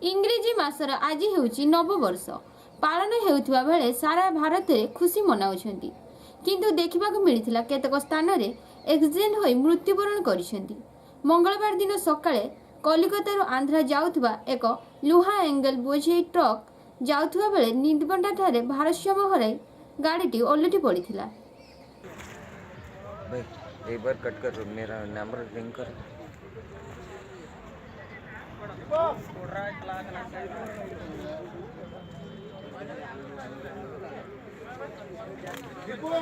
इंग्रेजी मासर आज हेउची नववर्ष पालन हेउथिबा बेले सारा भारत में खुशी मनाउछंती किंतु देखा मिलता केतक स्थान में एक्सीडेंट हो मृत्युवरण करिसेंती। मंगलवार दिन सकाळे कलिकतार आंध्रा जाउथबा एक लुहा एंगल बोझेई ट्रक जाउथबा बेले निधपंडा ठारे भारसाम्य हराई गाड़ीटी ओलटी पड़िथिला। भाई एक बार कट कर मेरा नंबर रिंग कर। Tipo